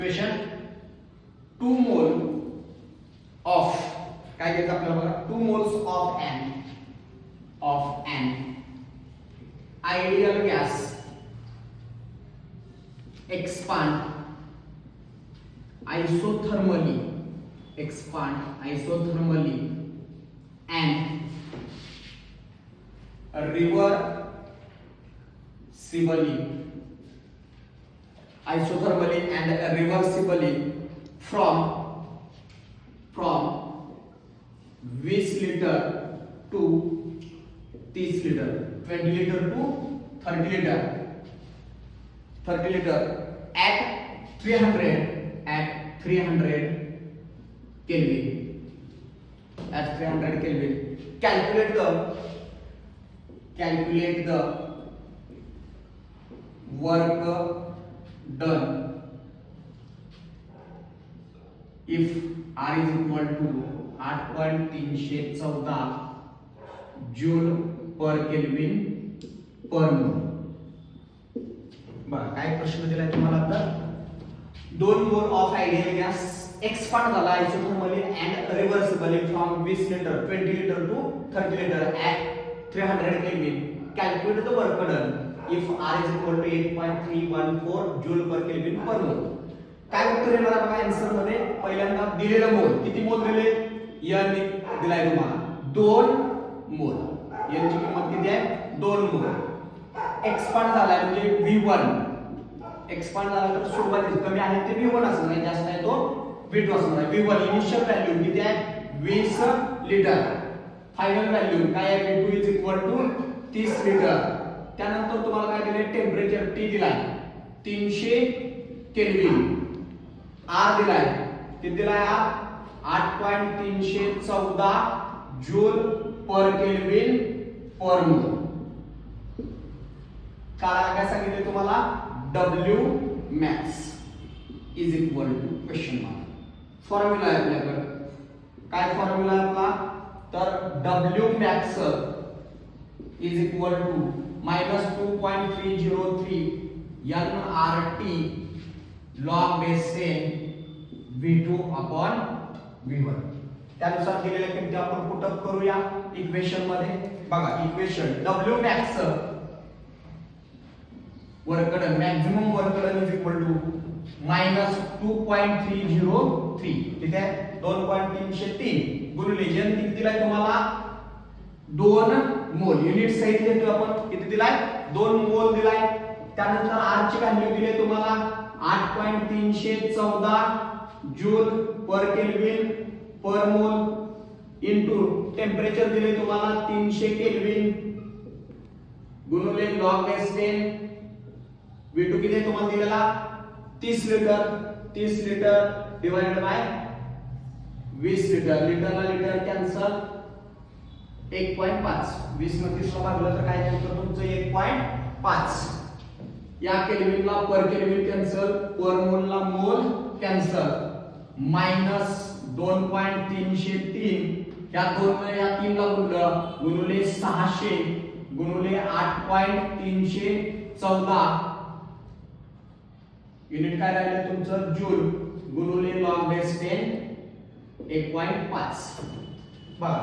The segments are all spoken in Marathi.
इक्वेशन 2 मोल ऑफ काय घ्यायचं आपल्याला बघा 2 moles of an ideal gas expand isothermally and reversibly from 20 liter to 30 liter, 20 liter to 30 liter at 300 Kelvin. Calculate the work done if R is equal to 8.314 joule per kelvin per mole. बघा काय प्रश्न दिलाय तुम्हाला आता 2 mole of ideal gas expand झाला isothermally and reversibly from 20 litre 20 litre to 30 litre at 300 kelvin. Calculate the work done if R is equal to 8.314 joule per kelvin per mole. काय उत्तर येणार बघा आन्सर मध्ये पहिल्यांदा दिलेलं मोल किती मोल दिले n दिलाय तुम्हाला 2 मोल. n ची किंमत किती आहे 2 मोल. एक्सपांड झालाय म्हणजे V1 एक्सपांड झाला तर सुरुवातीला कमी आहे ते V1 असणार आहे जास्त आहे तो V2 असणार आहे. V1 इनिशियल व्हॅल्यू किती आहे 20 लिटर. फायनल व्हॅल्यू काय आहे V2 is equal to 30 litre. त्यानंतर तुम्हाला काय दिले टेम्परेचर T दिलाय 300 केल्विन. R दिलाय किती दिलाय 8.314 joule per kelvin per mole. काय सांगितले तुम्हाला W max is equal to question mark. Formula आहे आपल्याकडे काय फॉर्म्युला आहे आपला तर W max is equal to -2.303 nRT log base 10 V2 upon V1. त्यानुसार दिलेल्या किमती आपण पुट अप करूया इक्वेशन मध्ये. बघा equation W max work done maximum work done is equal to -2.303 ठीक आहे 2.303 गुणिले n किती दिलाय तुम्हाला 2 मोल. युनिट सहित घेतो आपण किती दिलाय 2 मोल दिलाय. त्यानंतर R ची व्हॅल्यू दिली तुम्हाला 8.314 जूल पर केल्विन पर मोल इनटू टेम्परेचर दिले तुम्हाला 300 केल्विन गुणिले log base 10 V2 किती तुम्हाला दिलेला 30 लिटर डिवाइडेड बाय 20 लिटर. लिटरला लिटर कॅन्सल 1.5 20 ने 30 ला भागलं तर काय येतं तुमचं 1.5. या केल्विनला पर केल्विन कॅन्सल पर मोलला मोल कॅन्सल -2.303 या 2 ने या 3 ला गुणले 600 गुणले 8.314 युनिट काय राहिले तुमचं जूल गुणिले log base 10 1.5. बघा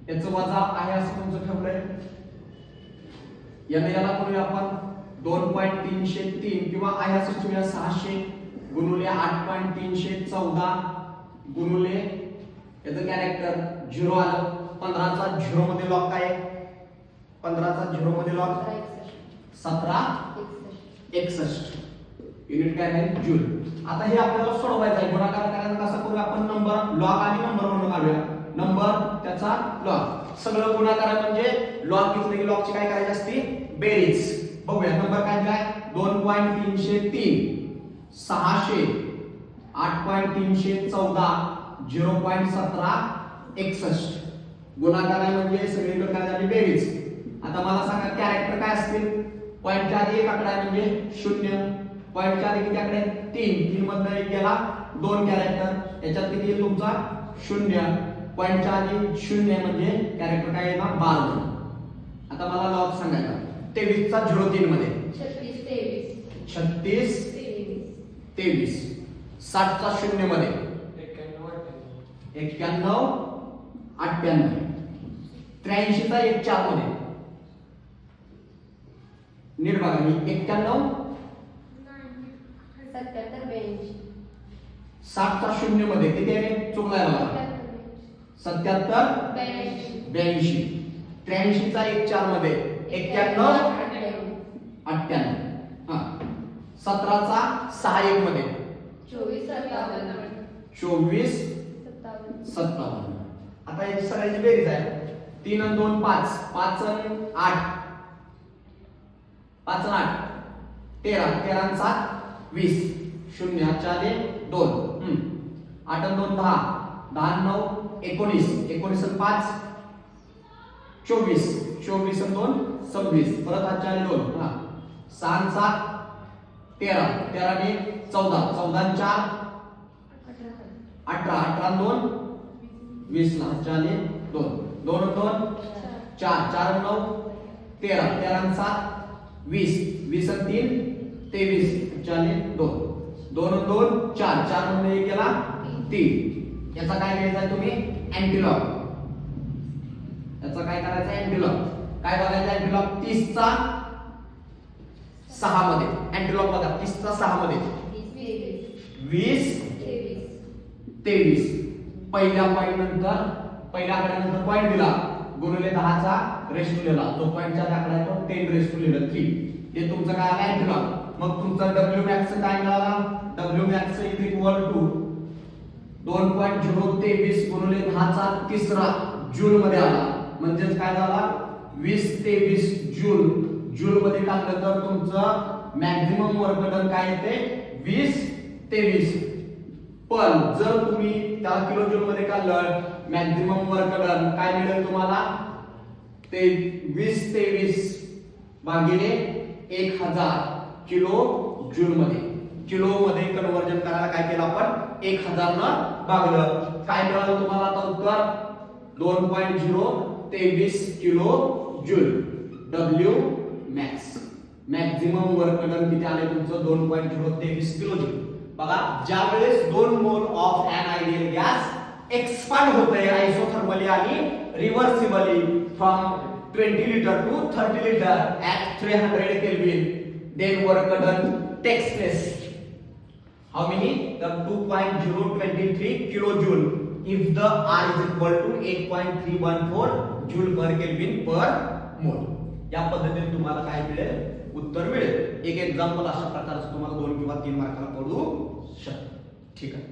याचं वजा आहे असं तुमचं ठेवलंय. याला करूया आपण 2.303 किंवा आहे असं ठेवूया 600 गुणिले 8.314 गुणिले याचं कॅरेक्टर 0 आलं. 15 चा 0 मध्ये लॉग काय आहे 15 चा 0 मध्ये लॉग 1761 युनिट काय आहे जूल. आता हे आपल्याला सोडवायचं आहे. गुणाकार करायचा कसा करू आपण नंबर लॉग आणि नंबर म्हणून काढूया. नंबर त्याचा लॉग सगळं गुणाकार म्हणजे लॉग घेतले की लॉगची काय करायची असते बेरीज. बघूया नंबर काय दिलाय 2.303 600 8.314 0.1761 गुणाकार आहे म्हणजे सगळीकडे काय झाली बेरीज. आता मला सांगा कॅरेक्टर काय असतील पॉइंटच्या आधी एक आकडा आहे म्हणजे 0 पॉइंटच्या आधी किती आकडे 3 मधनं एक गेला 2 कॅरेक्टर याच्यात किती येईल तुमचा 0 पॉइंटच्या आधी 0 म्हणजे कॅरेक्टर काय येणार 12. आता मला लॉग सांगायचा 23 चा 03 मध्ये 36 23 36 23. 60 चा शून्य मध्ये 91 98. 83 चा 1 4 मध्ये नीट बघा मी 91 77 82. 60 चा शून्य मध्ये किती आहे चुकलाय बघा 77 82. 83 चा 1 4 मध्ये 91 98. हा 17 चा 6 1 मध्ये 24 24 57. आता याची सगळ्याची बेरीज आहे 3 आणि 2 5 5 आणि 8 5 आणि 8 13 13 आणि 7 20 0 4 2 8 आणि 2 10 10 आणि 9 19 19 आणि 5 24 24 आणि 2 26 परत हा 4 2 हा 6 आणि 7 13 13 आणि 14 14 आणि 4 18 18 आणि 2 20 ला 4 2 2 आणि 2 4 4 आणि 9 13 13 आणि 7 20 20 आणि 3 23 4 2 2 आणि 2 4 4 मध्ये 1 केला 3. याचा काय घ्यायचा तुम्ही अँटीलॉग. याचा काय करायचा अँटीलॉग. काय बघायचा अँटीलॉग 30 चा 6 मध्ये अँटीलॉग बघा 30 चा 6 मध्ये 20 23. पहिल्या पॉइंट नंतर पहिल्या आकड्यानंतर पॉइंट दिला गुणिले 10 चा रेश टू लिहिला जो पॉइंटचा आकडा आहे तो 10 रेश टू लिहिला 3. हे तुमचं काय आला अँटीलॉग. मग तुमचा W max काय मिळाला W max is equal to 2.023 गुणिले 10 चा तिसरा जूल मध्ये आला. म्हणजेच काय झाला 20 23 जूल. जूल मध्ये टाकलं तर तुमचं मॅक्झिमम वर्क डन काय येते 20 23. पण जर तुम्ही त्याला किलो जूल मध्ये काढलं मॅक्झिमम वर्क डन काय मिळेल तुम्हाला ते 20 23 भागिले 1000 किलो जूल मध्ये. किलो मध्ये कन्वर्जन करायला काय केलं आपण 1000 न भागलं. काय मिळालं तुम्हाला आता उत्तर 2.023 kilo joule. W max maximum work done किती आले तुमचं 2.023 किलो जूल. बघा ज्या वेळेस 2 mole of an ideal gas expand होते आयसोथर्मली आणि reversibly from 20 liter to 30 liter at 300 Kelvin, then work done takes place. How many? The 2.023 kilojoule if the R is equal to 8.314 joule per Kelvin per mole. या पद्धतीने तुम्हाला काय मिळेल उत्तर मिळेल. एक एक्झाम्पल अशा प्रकारचं तुम्हाला 2 किंवा 3 मार्काला पडू शकतं. ठीक आहे.